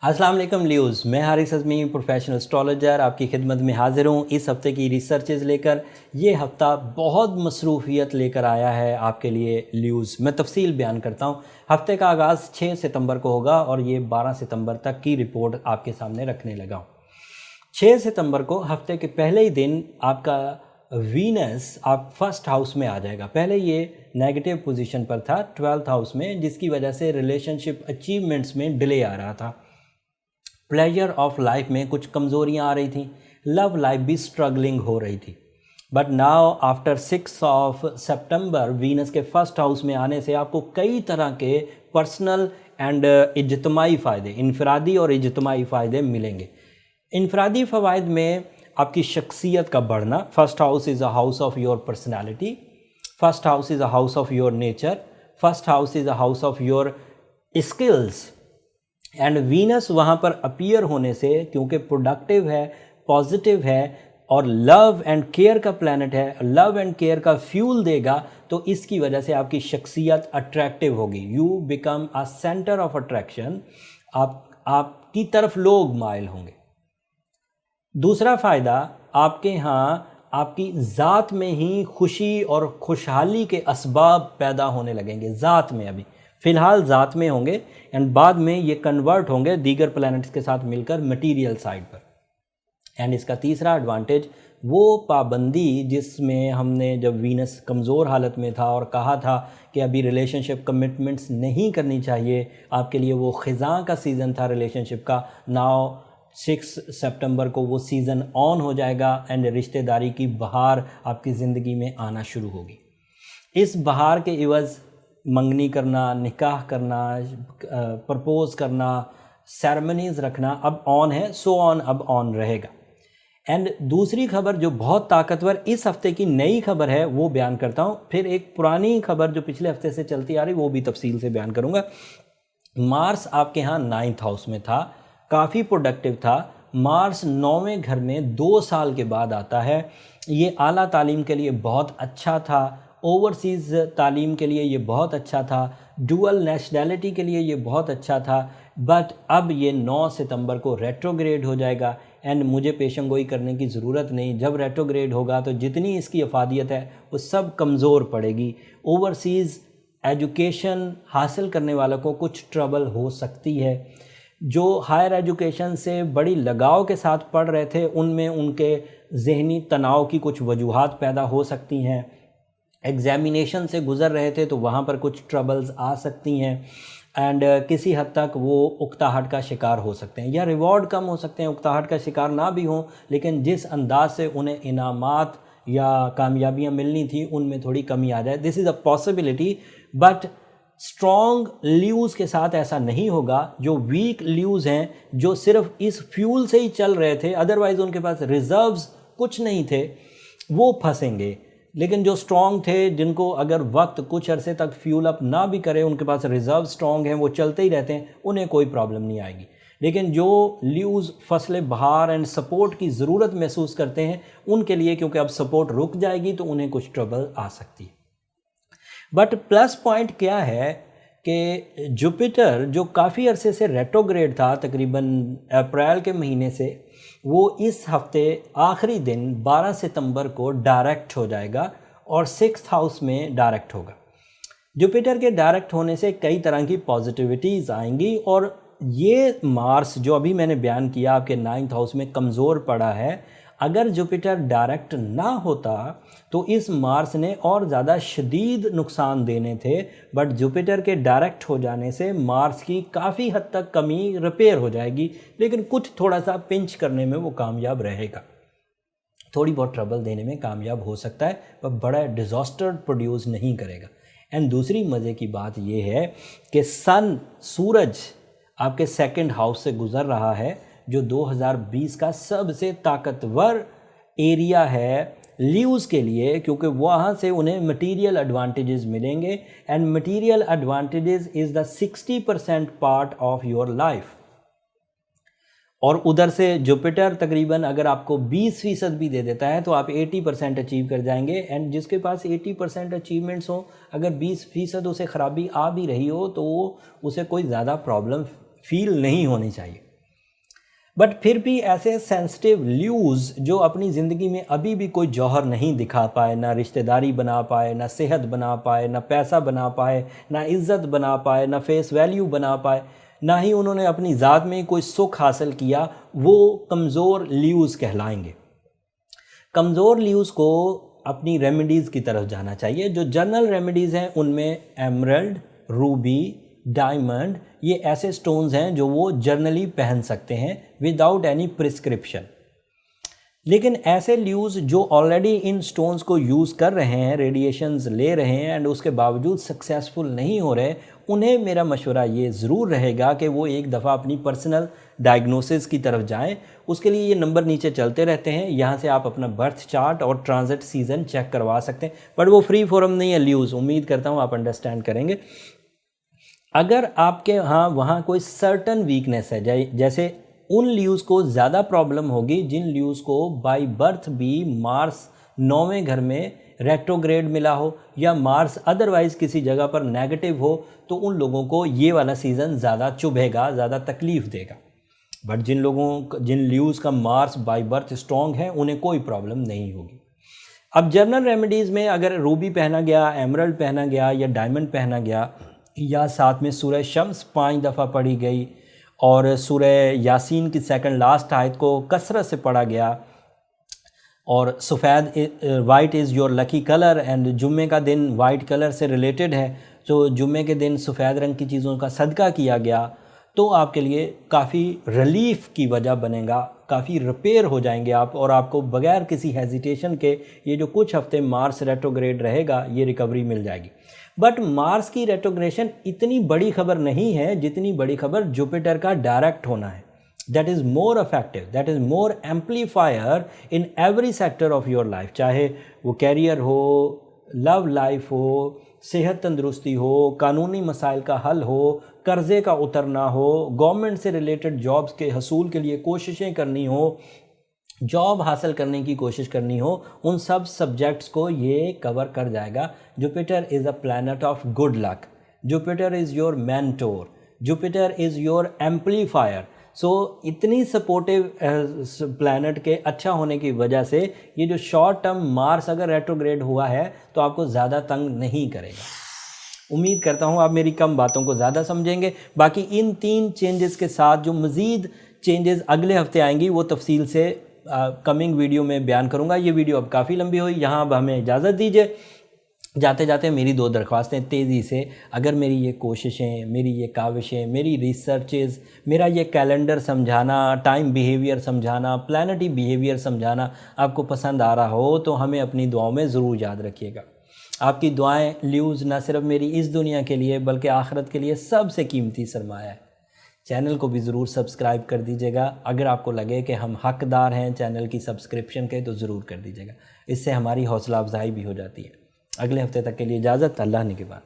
अस्सलाम वालेकुम लियोज़, मैं हारिस अज़मी प्रोफेशनल एस्ट्रोलॉजर आपकी खिदमत में हाज़िर हूँ इस हफ़्ते की रिसर्चेज़ लेकर। ये हफ़्ता बहुत मसरूफ़ियत लेकर आया है आपके लिए लियोज़। मैं तफ़सील बयान करता हूँ। हफ़्ते का आगाज़ 6 सितंबर को होगा और ये 12 सितंबर तक की रिपोर्ट आपके सामने रखने लगा हूँ। 6 सितंबर को हफ़्ते के पहले ही दिन आपका वीनस आप फर्स्ट हाउस में आ जाएगा। पहले ये नेगेटिव पोजीशन पर था 12th हाउस में, जिसकी वजह से रिलेशनशिप अचीवमेंट्स में डिले आ रहा था। प्लेजर ऑफ लाइफ में कुछ कमज़ोरियाँ आ रही थी, लव लाइफ भी स्ट्रगलिंग हो रही थी। But now after 6 of September Venus के फर्स्ट हाउस में आने से आपको कई तरह के पर्सनल एंड इज्तिमाई फ़ायदे, इनफरादी और इज्तिमाई फ़ायदे मिलेंगे। इनफरादी फ़वाइद में आपकी शख्सियत का बढ़ना। First house is a house of your personality, first house is a house of your nature, first house is a house of your skills and Venus वहाँ पर अपीयर होने से, क्योंकि प्रोडक्टिव है, पॉजिटिव है और लव एंड केयर का planet है, लव एंड केयर का फ्यूल देगा, तो इसकी वजह से आपकी शख्सियत अट्रैक्टिव होगी। You become a centre of attraction, आपकी तरफ लोग माइल होंगे। दूसरा फ़ायदा, आपके यहाँ आपकी ज़ात में ही खुशी और खुशहाली के असबाब पैदा होने लगेंगे। ज़ात में अभी फ़िलहाल ज़ात में होंगे एंड बाद में ये कन्वर्ट होंगे दीगर प्लैनेट्स के साथ मिलकर मटीरियल साइड पर। एंड इसका तीसरा एडवांटेज, वो पाबंदी जिसमें हमने जब वीनस कमज़ोर हालत में था और कहा था कि अभी रिलेशनशिप कमिटमेंट्स नहीं करनी चाहिए, आपके लिए वो ख़िज़ां का सीज़न था रिलेशनशिप का। नाउ 6 सितंबर को वो सीज़न ऑन हो जाएगा एंड रिश्तेदारी की बहार आपकी ज़िंदगी में आना शुरू होगी। इस बहार के इवज़ मंगनी करना, निकाह करना, प्रपोज़ करना, सेरेमनीज़ रखना अब ऑन है, सो ऑन अब ऑन रहेगा। एंड दूसरी खबर जो बहुत ताकतवर इस हफ्ते की नई खबर है वो बयान करता हूँ, फिर एक पुरानी खबर जो पिछले हफ्ते से चलती आ रही वो भी तफसील से बयान करूँगा। मार्स आपके यहाँ 9th हाउस में था, काफ़ी प्रोडक्टिव था। मार्स 9वें घर में 2 साल के बाद आता है। ये आला तालीम के लिए बहुत अच्छा था, ओवरसीज़ तालीम के लिए ये बहुत अच्छा था, डुअल नेशनैलिटी के लिए ये बहुत अच्छा था। बट अब ये 9 सितंबर को रेट्रोग्रेड हो जाएगा एंड मुझे पेशेंगोई करने की ज़रूरत नहीं। जब रेट्रोग्रेड होगा तो जितनी इसकी अफादियत है वो सब कमज़ोर पड़ेगी। ओवरसीज़ एजुकेशन हासिल करने वालों को कुछ ट्रबल हो सकती है। जो हायर एजुकेशन से बड़ी लगाव के साथ पढ़ रहे थे उनमें उनके ज़हनी तनाव की कुछ वजूहात पैदा हो सकती हैं। एग्ज़ामिनेशन से गुज़र रहे थे तो वहाँ पर कुछ ट्रबल्स आ सकती हैं एंड किसी हद तक वो उकताहट का शिकार हो सकते हैं या रिवॉर्ड कम हो सकते हैं। उकताहट का शिकार ना भी हों, लेकिन जिस अंदाज से उन्हें इनामात या कामयाबियाँ मिलनी थी उनमें थोड़ी कमी आ जाए। This is a possibility, but strong clues के साथ ऐसा नहीं होगा। जो वीक ल्यूज़ हैं, जो सिर्फ इस फ्यूल से ही चल रहे थे, अदरवाइज़ उनके पास रिजर्व्स कुछ नहीं थे, वो फंसेंगे। लेकिन जो स्ट्रॉन्ग थे, जिनको अगर वक्त कुछ अरसे तक फ्यूल अप ना भी करे, उनके पास रिजर्व स्ट्रॉन्ग हैं, वो चलते ही रहते हैं, उन्हें कोई प्रॉब्लम नहीं आएगी। लेकिन जो ल्यूज़ फसले बहार एंड सपोर्ट की ज़रूरत महसूस करते हैं, उनके लिए क्योंकि अब सपोर्ट रुक जाएगी तो उन्हें कुछ ट्रबल आ सकती है। बट प्लस पॉइंट क्या है कि जुपिटर जो काफ़ी अरसे से रेट्रोग्रेड था, तकरीबन अप्रैल के महीने से, वो इस हफ्ते आखिरी दिन 12 सितंबर को डायरेक्ट हो जाएगा और 6th हाउस में डायरेक्ट होगा। जुपिटर के डायरेक्ट होने से कई तरह की पॉजिटिविटीज़ आएंगी और ये मार्स जो अभी मैंने बयान किया आपके 9th हाउस में कमज़ोर पड़ा है, अगर जुपिटर डायरेक्ट ना होता तो इस मार्स ने और ज़्यादा शदीद नुकसान देने थे। बट जुपिटर के डायरेक्ट हो जाने से मार्स की काफ़ी हद तक कमी रिपेयर हो जाएगी, लेकिन कुछ थोड़ा सा पिंच करने में वो कामयाब रहेगा, थोड़ी बहुत ट्रबल देने में कामयाब हो सकता है, पर बड़ा डिज़ास्टर प्रोड्यूस नहीं करेगा। एंड दूसरी मज़े की बात यह है कि सन, सूरज आपके 2nd हाउस से गुज़र रहा है, जो 2020 का सबसे ताकतवर एरिया है ल्यूज़ के लिए, क्योंकि वहाँ से उन्हें मटीरियल एडवांटेजेस मिलेंगे and material advantages is the 60% part of your life. और उधर से जुपिटर तकरीबन अगर आपको 20% भी दे देता है तो आप 80% अचीव कर जाएंगे। एंड जिसके पास 80% अचीवमेंट्स हो, अगर 20% उसे ख़राबी आ भी रही हो तो उसे कोई ज़्यादा प्रॉब्लम फील नहीं होनी चाहिए। बट फिर भी ऐसे सेंसिटिव ल्यूज़ जो अपनी ज़िंदगी में अभी भी कोई जौहर नहीं दिखा पाए, ना रिश्तेदारी बना पाए, ना सेहत बना पाए, ना पैसा बना पाए, ना इज़्ज़त बना पाए, ना फेस वैल्यू बना पाए, ना ही उन्होंने अपनी ज़ात में कोई सुख हासिल किया, वो कमज़ोर ल्यूज़ कहलाएंगे। कमज़ोर ल्यूज़ को अपनी रेमेडीज़ की तरफ जाना चाहिए। जो जनरल रेमेडीज़ हैं उनमें एमरल्ड, रूबी, डायमंड, ये ऐसे स्टोन्स हैं जो वो जर्नली पहन सकते हैं विदाउट एनी प्रिस्क्रिप्शन। लेकिन ऐसे ल्यूज़ जो ऑलरेडी इन स्टोन्स को यूज़ कर रहे हैं, रेडिएशंस ले रहे हैं एंड उसके बावजूद सक्सेसफुल नहीं हो रहे, उन्हें मेरा मशवरा ये ज़रूर रहेगा कि वो एक दफ़ा अपनी पर्सनल डायग्नोसिस की तरफ जाएं। उसके लिए ये नंबर नीचे चलते रहते हैं, यहाँ से आप अपना बर्थ चार्ट और ट्रांजिट सीज़न चेक करवा सकते हैं। बट वो फ्री फोरम नहीं है ल्यूज़, उम्मीद करता हूँ आप अंडरस्टैंड करेंगे। अगर आपके यहाँ वहाँ कोई सर्टन वीकनेस है, जैसे उन ल्यूज़ को ज़्यादा प्रॉब्लम होगी जिन ल्यूज़ को बाय बर्थ भी मार्स 9वें घर में रेट्रोग्रेड मिला हो या मार्स अदरवाइज़ किसी जगह पर नेगेटिव हो, तो उन लोगों को ये वाला सीज़न ज़्यादा चुभेगा, ज़्यादा तकलीफ़ देगा। बट जिन ल्यूज़ का मार्स बाय बर्थ स्ट्रॉन्ग है उन्हें कोई प्रॉब्लम नहीं होगी। अब जनरल रेमेडीज़ में अगर रूबी पहना गया, एमरल्ड पहना गया या डायमंड पहना गया, या साथ में सूरह शम्स 5 दफ़ा पढ़ी गई और सूरह यासीन की सेकंड लास्ट आयत को कसरत से पढ़ा गया, और सफ़ेद white is your lucky colour and जुम्मे का दिन वाइट कलर से रिलेटेड है, तो जुम्मे के दिन सफ़ेद रंग की चीज़ों का सदका किया गया, तो आपके लिए काफ़ी रिलीफ़ की वजह बनेगा, काफ़ी रिपेयर हो जाएंगे आप, और आपको बगैर किसी हेजिटेशन के ये जो कुछ हफ्ते मार्स रेट्रोग्रेड रहेगा ये रिकवरी मिल जाएगी। बट मार्स की रेट्रोग्रेशन इतनी बड़ी खबर नहीं है जितनी बड़ी खबर जुपिटर का डायरेक्ट होना है। That is more effective, that is more amplifier in every sector of your life, चाहे वो कैरियर हो, लव लाइफ हो, सेहत तंदुरुस्ती हो, कानूनी मसाइल का हल हो, कर्ज़े का उतरना हो, गवर्नमेंट से रिलेटेड जॉब्स के हसूल के लिए कोशिशें करनी हो, जॉब हासिल करने की कोशिश करनी हो, उन सब सब्जेक्ट्स को ये कवर कर जाएगा। Jupiter is a planet of good luck, Jupiter is your mentor, Jupiter is your amplifier. So इतनी सपोर्टिव प्लैनेट के अच्छा होने की वजह से ये जो शॉर्ट टर्म मार्स अगर रेट्रोग्रेड हुआ है तो आपको ज़्यादा तंग नहीं करेगा। उम्मीद करता हूँ आप मेरी कम बातों को ज़्यादा समझेंगे। बाकी इन 3 चेंजेस के साथ जो मज़ीद चेंजेस अगले हफ्ते आएंगी वो तफसील से कमिंग वीडियो में बयान करूंगा। ये वीडियो अब काफ़ी लंबी हुई, यहाँ अब हमें इजाज़त दीजिए। जाते जाते मेरी 2 दरख्वास्तें तेज़ी से, अगर मेरी ये कोशिशें, मेरी ये काविशें, मेरी रिसर्चेज़, मेरा ये कैलेंडर समझाना, टाइम बिहेवियर समझाना, प्लानिटी बिहेवियर समझाना आपको पसंद आ रहा हो तो हमें अपनी दुआओं में ज़रूर याद रखिएगा। आपकी दुआएं ल्यूज़ ना सिर्फ मेरी इस दुनिया के लिए बल्कि आखिरत के लिए सबसे कीमती सरमाया है। चैनल को भी ज़रूर सब्सक्राइब कर दीजिएगा। अगर आपको लगे कि हम हकदार हैं चैनल की सब्सक्रिप्शन के तो ज़रूर कर दीजिएगा, इससे हमारी हौसला अफजाई भी हो जाती है। अगले हफ्ते तक के लिए इजाज़त, अल्लाह निगहबान।